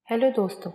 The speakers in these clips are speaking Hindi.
हेलो दोस्तों,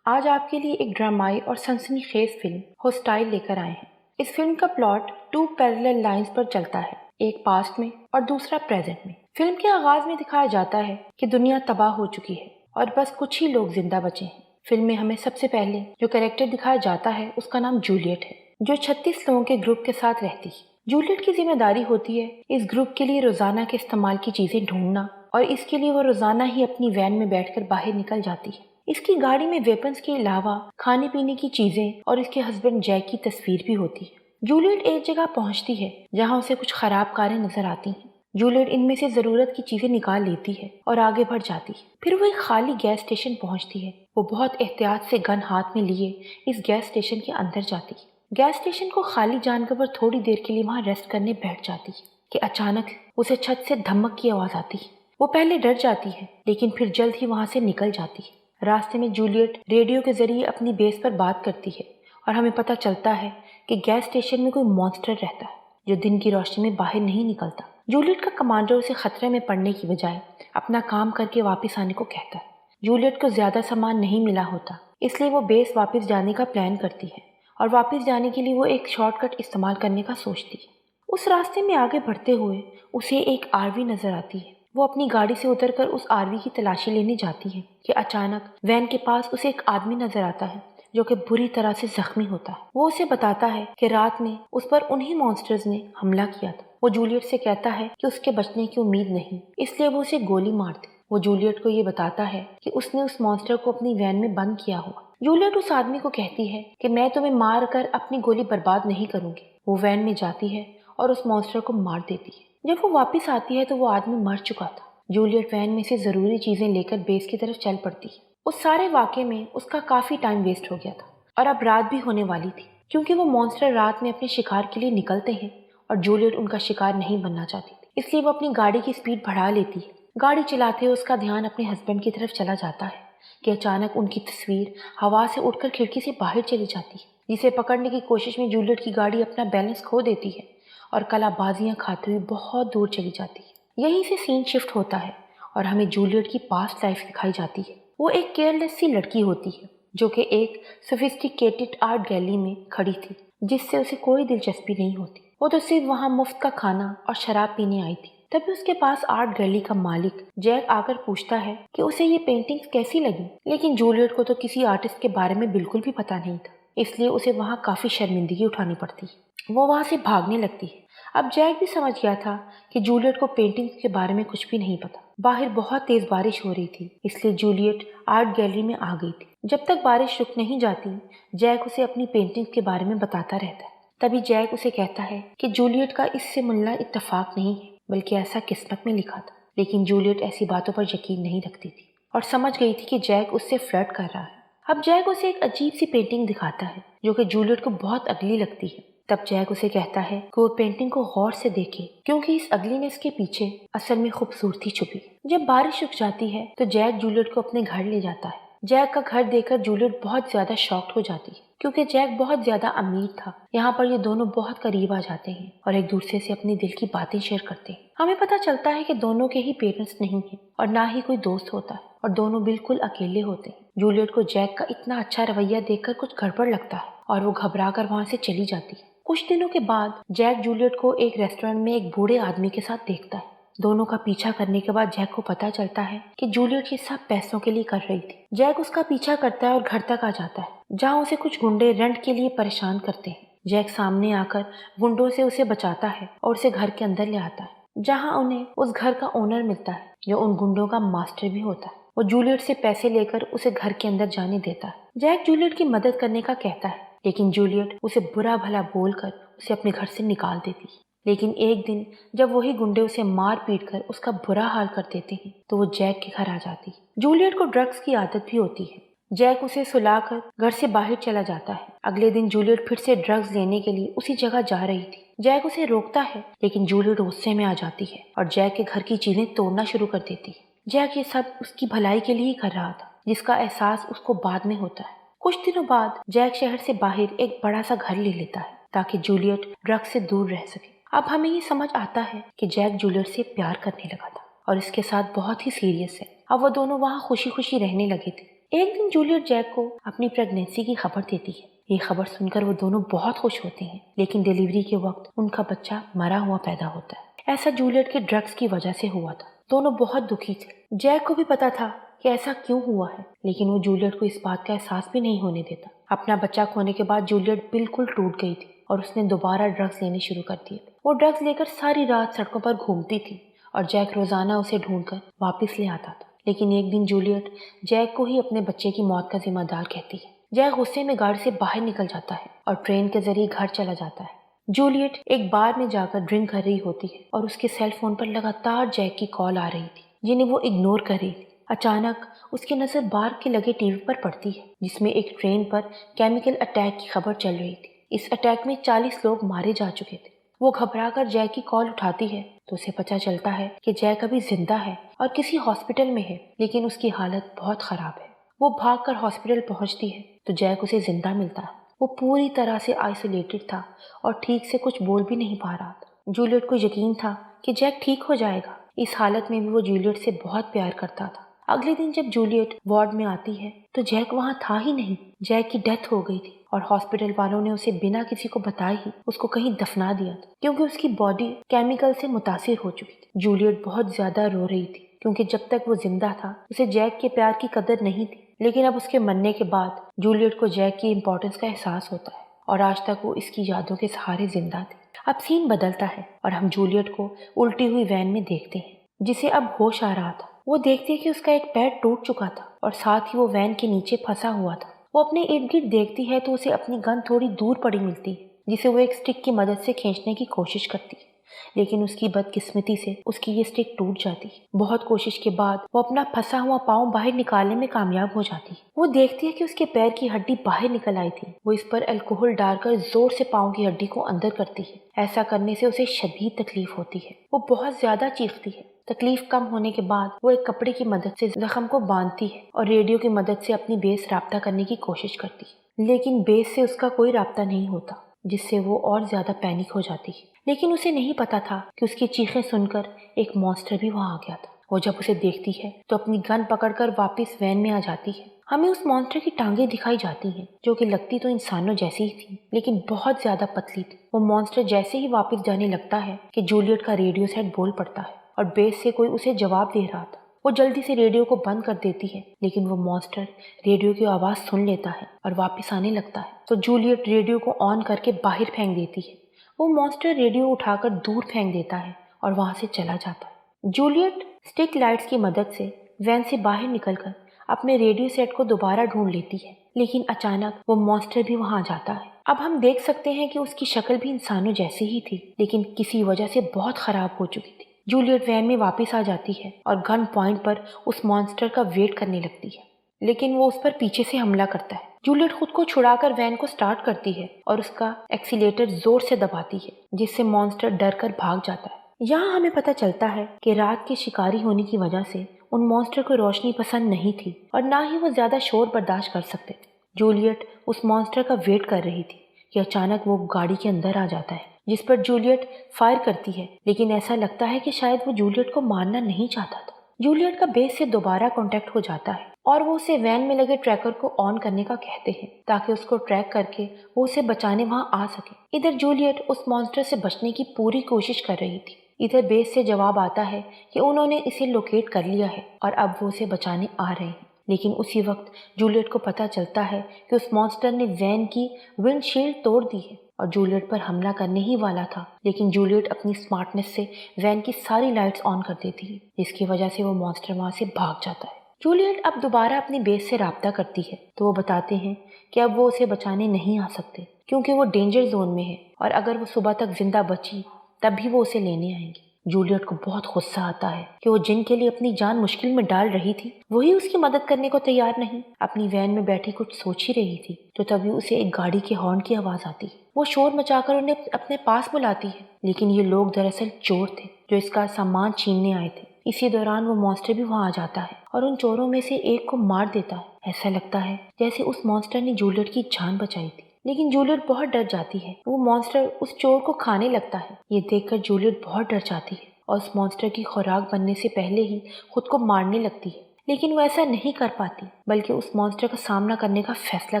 आज आपके लिए एक ड्रामाई और सनसनीखेज फिल्म होस्टाइल लेकर आए हैं। इस फिल्म का प्लॉट 2 पैरेलल लाइंस पर चलता है, एक पास्ट में और दूसरा प्रेजेंट में। फिल्म के आगाज में दिखाया जाता है कि दुनिया तबाह हो चुकी है और बस कुछ ही लोग जिंदा बचे हैं। फिल्म में हमें सबसे पहले जो कैरेक्टर दिखाया जाता है उसका नाम जूलियट है, जो 36 लोगों के ग्रुप के साथ रहती है। जूलियट की जिम्मेदारी होती है इस ग्रुप के लिए रोजाना के इस्तेमाल की चीजें ढूंढना, और इसके लिए वो रोजाना ही अपनी वैन में बैठकर बाहर निकल जाती है। इसकी गाड़ी में वेपन्स के अलावा खाने पीने की चीजें और इसके हस्बैंड जैक की तस्वीर भी होती है। जूलियट एक जगह पहुंचती है जहां उसे कुछ खराब कारें नजर आती हैं। जूलियट इनमें से जरूरत की चीजें निकाल लेती है और आगे बढ़ जाती है। फिर वो एक खाली गैस स्टेशन पहुंचती है। वो बहुत एहतियात से गन हाथ में लिए इस गैस स्टेशन के अंदर जाती है। गैस स्टेशन को खाली जानकर वो थोड़ी देर के लिए वहां रेस्ट करने बैठ जाती है कि अचानक उसे छत से धमक की आवाज आती है। वो पहले डर जाती है लेकिन फिर जल्द ही वहां से निकल जाती है। रास्ते में जूलियट रेडियो के जरिए अपनी बेस पर बात करती है और हमें पता चलता है कि गैस स्टेशन में कोई मॉन्स्टर रहता है जो दिन की रोशनी में बाहर नहीं निकलता। जूलियट का कमांडर उसे खतरे में पड़ने की बजाय अपना काम करके वापस आने को कहता है। जूलियट को ज्यादा सामान नहीं मिला होता, इसलिए वो बेस वापस जाने का प्लान करती है और वापस जाने के लिए वो एक शॉर्टकट इस्तेमाल करने का सोचती है। उस रास्ते में आगे बढ़ते हुए उसे एक आरवी नजर आती है। वो अपनी गाड़ी से उतरकर उस आरवी की तलाशी लेने जाती है कि अचानक वैन के पास उसे एक आदमी नजर आता है जो कि बुरी तरह से जख्मी होता है। वो उसे बताता है कि रात में उस पर उन्हीं मॉन्स्टर्स ने हमला किया था। वो जूलियट से कहता है कि उसके बचने की उम्मीद नहीं, इसलिए वो उसे गोली मार दे। वो जूलियट को ये बताता है कि उसने उस मॉन्स्टर को अपनी वैन में बंद किया हुआ। जूलियट उस आदमी को कहती है कि मैं तुम्हें मार कर अपनी गोली बर्बाद नहीं करूंगी। वो वैन में जाती है और उस मॉन्स्टर को मार देती है। जब वो वापस आती है तो वो आदमी मर चुका था। जूलियट वैन में से जरूरी चीजें लेकर बेस की तरफ चल पड़ती है। उस सारे वाकये में उसका काफी टाइम वेस्ट हो गया था और अब रात भी होने वाली थी, क्योंकि वो मॉन्स्टर रात में अपने शिकार के लिए निकलते हैं और जूलियट उनका शिकार नहीं बनना चाहती थी, इसलिए वो अपनी गाड़ी की स्पीड बढ़ा लेती है। गाड़ी चलाते हुए उसका ध्यान अपने हस्बैंड की तरफ चला जाता है कि अचानक उनकी तस्वीर हवा से उड़कर खिड़की से बाहर चली जाती है, जिसे पकड़ने की कोशिश में जूलियट की गाड़ी अपना बैलेंस खो देती है और कलाबाजियां खाते हुए बहुत दूर चली जाती है। यहीं से सीन शिफ्ट होता है और हमें जूलियट की पास्ट लाइफ दिखाई जाती है। वो एक केयरलेस सी लड़की होती है जो कि एक सोफिस्टिकेटेड आर्ट गैलरी में खड़ी थी, जिससे उसे कोई दिलचस्पी नहीं होती। वो तो सिर्फ वहाँ मुफ्त का खाना और शराब पीने आई थी। तभी उसके पास आर्ट गैलरी का मालिक जैक आकर पूछता है कि उसे ये पेंटिंग्स कैसी लगी, लेकिन जूलियट को तो किसी आर्टिस्ट के बारे में बिल्कुल भी पता नहीं था, इसलिए उसे वहाँ काफी शर्मिंदगी उठानी पड़ती है। वो वहाँ से भागने लगती है। अब जैक भी समझ गया था कि जूलियट को पेंटिंग्स के बारे में कुछ भी नहीं पता। बाहर बहुत तेज बारिश हो रही थी, इसलिए जूलियट आर्ट गैलरी में आ गई थी। जब तक बारिश रुक नहीं जाती, जैक उसे अपनी पेंटिंग्स के बारे में बताता रहता है। तभी जैक उसे कहता है कि जूलियट का इससे मिलना इत्तेफाक नहीं है, बल्कि ऐसा किस्मत में लिखा था। लेकिन जूलियट ऐसी बातों पर यकीन नहीं रखती थी और समझ गई थी कि जैक उससे फ्लर्ट कर रहा है। अब जैक उसे एक अजीब सी पेंटिंग दिखाता है जो कि जूलियट को बहुत अगली लगती है। तब जैक उसे कहता है कि वो पेंटिंग को गौर से देखे, क्योंकि इस अगलीनेस के पीछे असल में खूबसूरती छुपी। जब बारिश रुक जाती है तो जैक जूलियट को अपने घर ले जाता है। जैक का घर देखकर जूलियट बहुत ज्यादा शॉक्ड हो जाती है, क्योंकि जैक बहुत ज्यादा अमीर था। यहाँ पर ये दोनों बहुत करीब आ जाते हैं और एक दूसरे से अपनी दिल की बातें शेयर करते हैं। हमें पता चलता है कि दोनों के ही पेरेंट्स नहीं है और ना ही कोई दोस्त होता है और दोनों बिल्कुल अकेले होते हैं। जूलियट को जैक का इतना अच्छा रवैया देखकर कुछ गड़बड़ लगता है और वो घबरा कर वहाँ से चली जाती है। कुछ दिनों के बाद जैक जूलियट को एक रेस्टोरेंट में एक बूढ़े आदमी के साथ देखता है। दोनों का पीछा करने के बाद जैक को पता चलता है कि जूलियट ये सब पैसों के लिए कर रही थी। जैक उसका पीछा करता है और घर तक आ जाता है, जहाँ उसे कुछ गुंडे रेंट के लिए परेशान करते हैं। जैक सामने आकर गुंडों से उसे बचाता है और उसे घर के अंदर ले आता है, जहाँ उन्हें उस घर का ओनर मिलता है जो उन गुंडों का मास्टर भी होता है। वो जूलियट से पैसे लेकर उसे घर के अंदर जाने देता है। जैक जूलियट की मदद करने का कहता है, लेकिन जूलियट उसे बुरा भला बोलकर उसे अपने घर से निकाल देती है। लेकिन एक दिन जब वही गुंडे उसे मार पीट कर उसका बुरा हाल कर देते हैं तो वो जैक के घर आ जाती है। जूलियट को ड्रग्स की आदत भी होती है। जैक उसे सुलाकर घर से बाहर चला जाता है। अगले दिन जूलियट फिर से ड्रग्स लेने के लिए उसी जगह जा रही थी। जैक उसे रोकता है, लेकिन जूलियट गुस्से में आ जाती है और जैक के घर की चीजें तोड़ना शुरू कर देती है। जैक ये सब उसकी भलाई के लिए ही कर रहा था, जिसका एहसास उसको बाद में होता है। कुछ दिनों बाद जैक शहर से बाहर एक बड़ा सा घर ले लेता है ताकि जूलियट ड्रग्स से दूर रह सके। अब हमें ये समझ आता है कि जैक जूलियट से प्यार करने लगा था और इसके साथ बहुत ही सीरियस है। अब वो दोनों वहाँ खुशी खुशी रहने लगे थे। एक दिन जूलियट जैक को अपनी प्रेगनेंसी की खबर देती है। ये खबर सुनकर वो दोनों बहुत खुश होते हैं, लेकिन डिलीवरी के वक्त उनका बच्चा मरा हुआ पैदा होता है। ऐसा जूलियट के ड्रग्स की वजह से हुआ था। दोनों बहुत दुखी थे। जैक को भी पता था कि ऐसा क्यों हुआ है, लेकिन वो जूलियट को इस बात का एहसास भी नहीं होने देता। अपना बच्चा खोने के बाद जूलियट बिल्कुल टूट गई थी और उसने दोबारा ड्रग्स लेने शुरू कर दिए। वो ड्रग्स लेकर सारी रात सड़कों पर घूमती थी और जैक रोजाना उसे ढूंढकर वापस ले आता था। लेकिन एक दिन जूलियट जैक को ही अपने बच्चे की मौत का जिम्मेदार कहती है। जैक गुस्से में गाड़ी से बाहर निकल जाता है और ट्रेन के जरिए घर चला जाता है। जूलियट एक बार में जाकर ड्रिंक कर रही होती है और उसके सेल फोन पर लगातार जैक की कॉल आ रही थी, जिन्हें वो इग्नोर कर रही थी। अचानक उसकी नजर बाहर के लगे टीवी पर पड़ती है, जिसमें एक ट्रेन पर केमिकल अटैक की खबर चल रही थी। इस अटैक में 40 लोग मारे जा चुके थे। वो घबराकर जैक की कॉल उठाती है तो उसे पता चलता है कि जैक अभी जिंदा है और किसी हॉस्पिटल में है, लेकिन उसकी हालत बहुत खराब है। वो भागकर हॉस्पिटल पहुंचती है तो जैक उसे जिंदा मिलता है। वो पूरी तरह से आइसोलेटेड था और ठीक से कुछ बोल भी नहीं पा रहा था। जूलियट को यकीन था कि जैक ठीक हो जाएगा। इस हालत में भी वो जूलियट से बहुत प्यार करता था। अगले दिन जब जूलियट वार्ड में आती है तो जैक वहाँ था ही नहीं। जैक की डेथ हो गई थी और हॉस्पिटल वालों ने उसे बिना किसी को बताए ही उसको कहीं दफना दिया था, क्योंकि उसकी बॉडी केमिकल से मुतासिर हो चुकी थी। जूलियट बहुत ज्यादा रो रही थी, क्योंकि जब तक वो जिंदा था उसे जैक के प्यार की कदर नहीं थी, लेकिन अब उसके मरने के बाद जूलियट को जैक की इम्पोर्टेंस का एहसास होता है और आज तक वो इसकी यादों के सहारे जिंदा थी। अब सीन बदलता है और हम जूलियट को उल्टी हुई वैन में देखते हैं, जिसे अब होश आ रहा था। वो देखती है कि उसका एक पैर टूट चुका था और साथ ही वो वैन के नीचे फंसा हुआ था। वो अपने इर्द गिर्द देखती है तो उसे अपनी गन थोड़ी दूर पड़ी मिलती है, जिसे वो एक स्टिक की मदद से खींचने की कोशिश करती है, लेकिन उसकी बदकिस्मती से उसकी ये स्टिक टूट जाती है। बहुत कोशिश के बाद वो अपना फंसा हुआ पाँव बाहर निकालने में कामयाब हो जाती है। वो देखती है कि उसके पैर की हड्डी बाहर निकल आई थी। वो इस पर अल्कोहल डालकर जोर से पाँव की हड्डी को अंदर करती है। ऐसा करने से उसे शदीद तकलीफ होती है। वो बहुत ज्यादा चीखती है। तकलीफ कम होने के बाद वो एक कपड़े की मदद से जख्म को बांधती है और रेडियो की मदद से अपनी बेस राब्ता करने की कोशिश करती है, लेकिन बेस से उसका कोई राब्ता नहीं होता, जिससे वो और ज्यादा पैनिक हो जाती है। लेकिन उसे नहीं पता था कि उसकी चीखें सुनकर एक मॉन्स्टर भी वहां आ गया था। वो जब उसे देखती है तो अपनी गन पकड़कर वापस वैन में आ जाती है। हमें उस मॉन्स्टर की टांगें दिखाई जाती हैं, जो कि लगती तो इंसानों जैसी ही थी, लेकिन बहुत ज्यादा पतली थी। वो मॉन्स्टर जैसे ही वापस जाने लगता है कि जूलियट का रेडियो सेट बोल पड़ता है और बेस से कोई उसे जवाब दे रहा था। वो जल्दी से रेडियो को बंद कर देती है, लेकिन वो मॉन्स्टर रेडियो की आवाज सुन लेता है और वापस आने लगता है। तो जूलियट रेडियो को ऑन करके बाहर फेंक देती है। वो मॉन्स्टर रेडियो उठाकर दूर फेंक देता है और वहां से चला जाता है। जूलियट स्टिक लाइट्स की मदद से वैन से बाहर निकलकर अपने रेडियो सेट को दोबारा ढूंढ लेती है, लेकिन अचानक वो मॉन्स्टर भी वहां आ जाता है। अब हम देख सकते हैं कि उसकी शक्ल भी इंसानों जैसी ही थी, लेकिन किसी वजह से बहुत खराब हो चुकी थी। जूलियट वैन में वापस आ जाती है और गन पॉइंट पर उस मॉन्स्टर का वेट करने लगती है, लेकिन वो उस पर पीछे से हमला करता है। जूलियट खुद को छुड़ाकर वैन को स्टार्ट करती है और उसका एक्सीलेटर जोर से दबाती है, जिससे मॉन्स्टर डर कर भाग जाता है। यहाँ हमें पता चलता है कि रात के शिकारी होने की वजह से उन मॉन्स्टर को रोशनी पसंद नहीं थी और ना ही वो ज्यादा शोर बर्दाश्त कर सकते थे। जूलियट उस मॉन्स्टर का वेट कर रही थी कि अचानक वो गाड़ी के अंदर आ जाता है, जिस पर जूलियट फायर करती है, लेकिन ऐसा लगता है कि शायद वो जूलियट को मारना नहीं चाहता था। जूलियट का बेस से दोबारा कांटेक्ट हो जाता है और वो उसे वैन में लगे ट्रैकर को ऑन करने का कहते हैं, ताकि उसको ट्रैक करके वो उसे बचाने वहां आ सके। इधर जूलियट उस मॉन्स्टर से बचने की पूरी कोशिश कर रही थी। इधर बेस से जवाब आता है कि उन्होंने इसे लोकेट कर लिया है और अब वो उसे बचाने आ रहे हैं। लेकिन उसी वक्त जूलियट को पता चलता है कि उस मॉन्स्टर ने वैन की विंडशील्ड तोड़ दी है और जूलियट पर हमला करने ही वाला था, लेकिन जूलियट अपनी स्मार्टनेस से वैन की सारी लाइट्स ऑन कर देती है, जिसकी वजह से वो मॉन्स्टर वहां से भाग जाता है। जूलियट अब दोबारा अपनी बेस से राब्ता करती है तो वो बताते हैं कि अब वो उसे बचाने नहीं आ सकते, क्योंकि वो डेंजर जोन में है और अगर वो सुबह तक जिंदा बची तब भी वो उसे लेने आएंगे। जूलियट को बहुत गुस्सा आता है कि वो जिनके लिए अपनी जान मुश्किल में डाल रही थी वही उसकी मदद करने को तैयार नहीं। अपनी वैन में बैठी कुछ सोच ही रही थी तो तभी उसे एक गाड़ी के हॉर्न की आवाज आती है। वो शोर मचाकर उन्हें अपने पास बुलाती है, लेकिन ये लोग दरअसल चोर थे जो इसका सामान छीनने आए थे। इसी दौरान वो मॉन्स्टर भी वहां आ जाता है और उन चोरों में से एक को मार देता है। ऐसा लगता है जैसे उस मॉन्स्टर ने जूलियट की जान बचाई थी, लेकिन जूलियट बहुत डर जाती है। वो मॉन्स्टर उस चोर को खाने लगता है। ये देखकर जूलियट बहुत डर जाती है और उस मॉन्स्टर की खुराक बनने से पहले ही खुद को मारने लगती है, लेकिन वो ऐसा नहीं कर पाती, बल्कि उस मॉन्स्टर का सामना करने का फैसला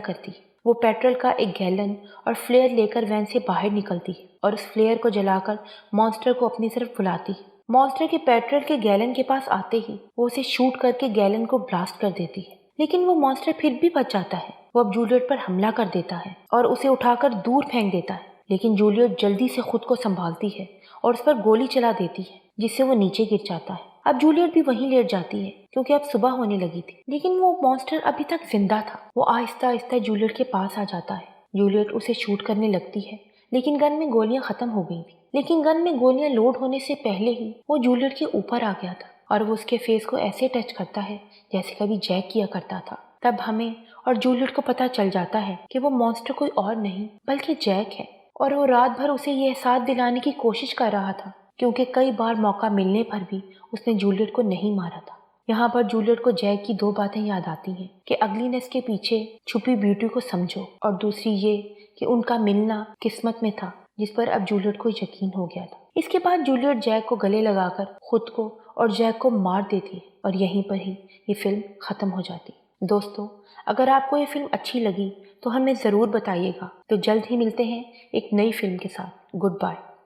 करती है। वो पेट्रोल का एक गैलन और फ्लेयर लेकर वैन से बाहर निकलती है और उस फ्लेयर को जलाकर मॉन्स्टर को अपनी तरफ बुलाती है। मॉन्स्टर के पेट्रोल के गैलन के पास आते ही वो उसे शूट करके गैलन को ब्लास्ट कर देती है, लेकिन वो मॉन्स्टर फिर भी बच जाता है। वो अब जूलियट पर हमला कर देता है और उसे उठाकर दूर फेंक देता है, लेकिन जूलियट जल्दी से खुद को संभालती है और उस पर गोली चला देती है, जिससे वो नीचे गिर जाता है। अब जूलियट भी वहीं लेट जाती है क्योंकि अब सुबह होने लगी थी, लेकिन वो मॉन्स्टर अभी तक जिंदा था। वो आहिस्ता आहिस्ता जूलियट के पास आ जाता है। जूलियट उसे शूट करने लगती है, लेकिन गन में गोलियां खत्म हो गई थी। लेकिन गन में गोलियां लोड होने से पहले ही वो जूलियट के ऊपर आ गया था और वो उसके फेस को ऐसे टच करता है जैसे कभी जैक किया करता था। तब हमें और जूलियट को पता चल जाता है कि वो मॉन्स्टर कोई और नहीं बल्कि जैक है, और वो रात भर उसे ये एहसास दिलाने की कोशिश कर रहा था, क्योंकि कई बार मौका मिलने पर भी उसने जूलियट को नहीं मारा था। यहाँ पर जूलियट को जैक की दो बातें याद आती हैं कि अगलीनेस के पीछे छुपी ब्यूटी को समझो, और दूसरी ये कि उनका मिलना किस्मत में था, जिस पर अब जूलियट को यकीन हो गया था। इसके बाद जूलियट जैक को गले लगाकर खुद को और जैक को मार देती है और यहीं पर ही ये फिल्म खत्म हो जाती है। दोस्तों, अगर आपको ये फिल्म अच्छी लगी तो हमें ज़रूर बताइएगा। तो जल्द ही मिलते हैं एक नई फिल्म के साथ। Good bye.